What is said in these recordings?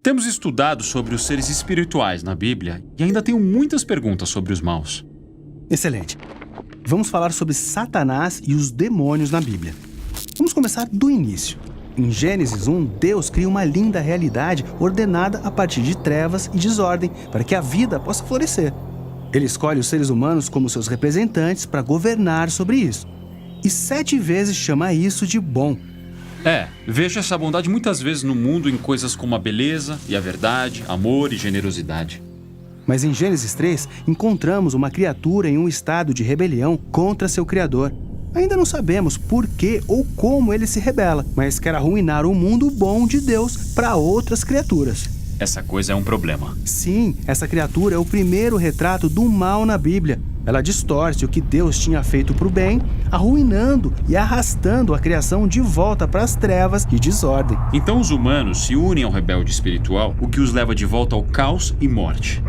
Temos estudado sobre os seres espirituais na Bíblia e ainda tenho muitas perguntas sobre os maus. Excelente. Vamos falar sobre Satanás e os demônios na Bíblia. Vamos começar do início. Em Gênesis 1, Deus cria uma linda realidade ordenada a partir de trevas e desordem para que a vida possa florescer. Ele escolhe os seres humanos como seus representantes para governar sobre isso. E 7 vezes chama isso de bom. Vejo essa bondade muitas vezes no mundo em coisas como a beleza e a verdade, amor e generosidade. Mas em Gênesis 3, encontramos uma criatura em um estado de rebelião contra seu Criador. Ainda não sabemos por que ou como ele se rebela, mas quer arruinar o mundo bom de Deus para outras criaturas. Essa coisa é um problema. Sim, essa criatura é o primeiro retrato do mal na Bíblia. Ela distorce o que Deus tinha feito para o bem, arruinando e arrastando a criação de volta para as trevas e desordem. Então os humanos se unem ao rebelde espiritual, o que os leva de volta ao caos e morte.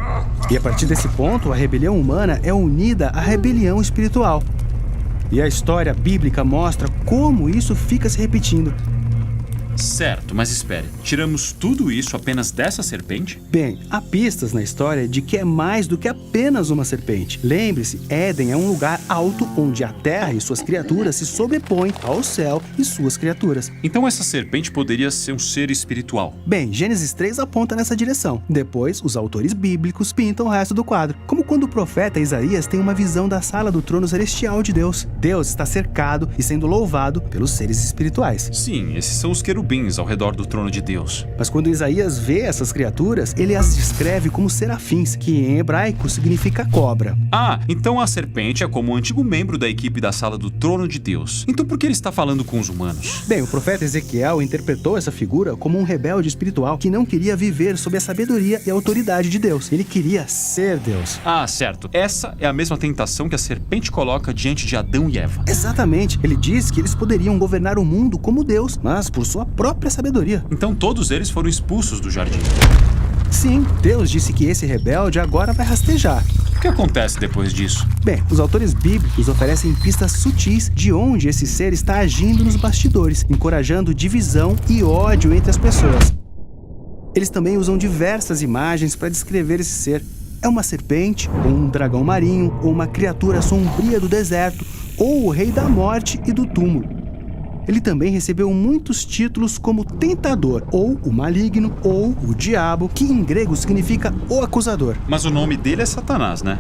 E a partir desse ponto, a rebelião humana é unida à rebelião espiritual. E a história bíblica mostra como isso fica se repetindo. Certo, mas espere, tiramos tudo isso apenas dessa serpente? Bem, há pistas na história de que é mais do que apenas uma serpente. Lembre-se, Éden é um lugar alto onde a terra e suas criaturas se sobrepõem ao céu e suas criaturas. Então essa serpente poderia ser um ser espiritual? Bem, Gênesis 3 aponta nessa direção. Depois, os autores bíblicos pintam o resto do quadro. Como quando o profeta Isaías tem uma visão da sala do trono celestial de Deus. Deus está cercado e sendo louvado pelos seres espirituais. Sim, esses são os querubins ao redor do trono de Deus. Mas quando Isaías vê essas criaturas, ele as descreve como serafins, que em hebraico significa cobra. Então a serpente é como um antigo membro da equipe da sala do trono de Deus. Então por que ele está falando com os humanos? Bem, o profeta Ezequiel interpretou essa figura como um rebelde espiritual que não queria viver sob a sabedoria e a autoridade de Deus. Ele queria ser Deus. Certo. Essa é a mesma tentação que a serpente coloca diante de Adão e Eva. Exatamente. Ele diz que eles poderiam governar o mundo como Deus, mas por sua própria sabedoria. Então todos eles foram expulsos do jardim. Sim, Deus disse que esse rebelde agora vai rastejar. O que acontece depois disso? Bem, os autores bíblicos oferecem pistas sutis de onde esse ser está agindo nos bastidores, encorajando divisão e ódio entre as pessoas. Eles também usam diversas imagens para descrever esse ser. É uma serpente, ou um dragão marinho, ou uma criatura sombria do deserto, ou o rei da morte e do túmulo. Ele também recebeu muitos títulos como tentador, ou o maligno, ou o diabo, que em grego significa o acusador. Mas o nome dele é Satanás, né?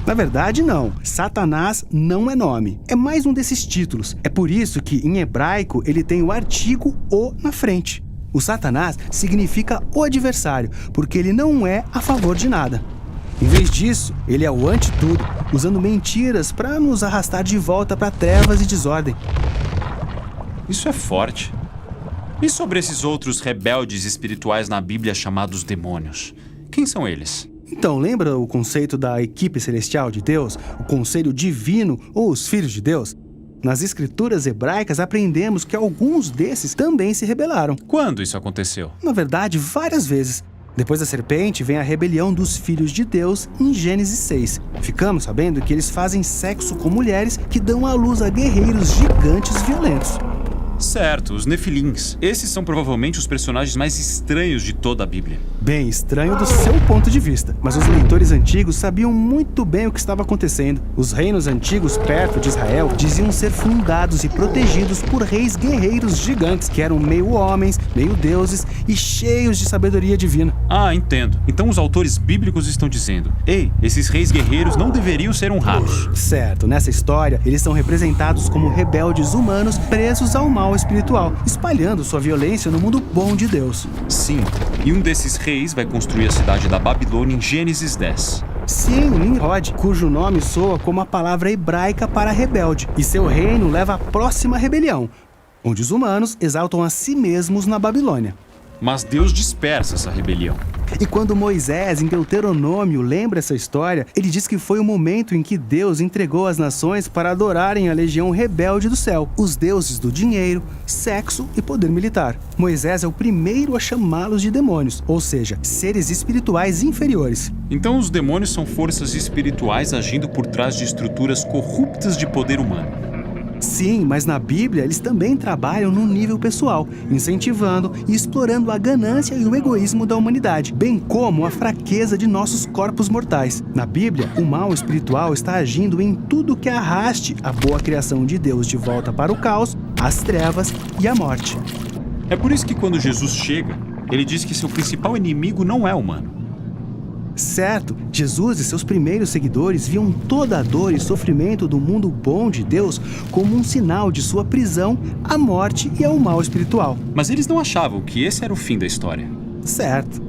Na verdade, não. Satanás não é nome. É mais um desses títulos. É por isso que, em hebraico, ele tem o artigo o na frente. O Satanás significa o adversário, porque ele não é a favor de nada. Em vez disso, ele é o anti-tudo, usando mentiras para nos arrastar de volta para trevas e desordem. Isso é forte. E sobre esses outros rebeldes espirituais na Bíblia chamados demônios? Quem são eles? Então, lembra o conceito da equipe celestial de Deus, o conselho divino ou os filhos de Deus? Nas escrituras hebraicas aprendemos que alguns desses também se rebelaram. Quando isso aconteceu? Na verdade, várias vezes. Depois da serpente vem a rebelião dos filhos de Deus em Gênesis 6. Ficamos sabendo que eles fazem sexo com mulheres que dão à luz a guerreiros gigantes violentos. Certo, os Nefilins. Esses são provavelmente os personagens mais estranhos de toda a Bíblia. Bem estranho do seu ponto de vista, mas os leitores antigos sabiam muito bem o que estava acontecendo. Os reinos antigos perto de Israel diziam ser fundados e protegidos por reis guerreiros gigantes, que eram meio homens, meio deuses e cheios de sabedoria divina. Entendo. Então os autores bíblicos estão dizendo: ei, esses reis guerreiros não deveriam ser honrados. Certo, nessa história, eles são representados como rebeldes humanos presos ao mal espiritual, espalhando sua violência no mundo bom de Deus. Sim, e um desses reis vai construir a cidade da Babilônia em Gênesis 10. Sim, Nimrod, cujo nome soa como a palavra hebraica para rebelde, e seu reino leva à próxima rebelião, onde os humanos exaltam a si mesmos na Babilônia. Mas Deus dispersa essa rebelião. E quando Moisés, em Deuteronômio, lembra essa história, ele diz que foi o momento em que Deus entregou as nações para adorarem a legião rebelde do céu, os deuses do dinheiro, sexo e poder militar. Moisés é o primeiro a chamá-los de demônios, ou seja, seres espirituais inferiores. Então os demônios são forças espirituais agindo por trás de estruturas corruptas de poder humano. Sim, mas na Bíblia eles também trabalham no nível pessoal, incentivando e explorando a ganância e o egoísmo da humanidade, bem como a fraqueza de nossos corpos mortais. Na Bíblia, o mal espiritual está agindo em tudo que arraste a boa criação de Deus de volta para o caos, as trevas e a morte. É por isso que quando Jesus chega, ele diz que seu principal inimigo não é humano. Certo, Jesus e seus primeiros seguidores viam toda a dor e sofrimento do mundo bom de Deus como um sinal de sua prisão, à morte e ao mal espiritual. Mas eles não achavam que esse era o fim da história. Certo.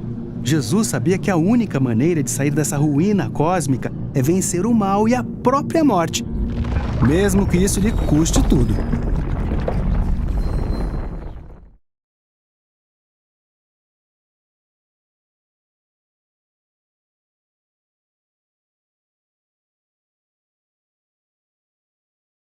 Jesus sabia que a única maneira de sair dessa ruína cósmica é vencer o mal e a própria morte, mesmo que isso lhe custe tudo.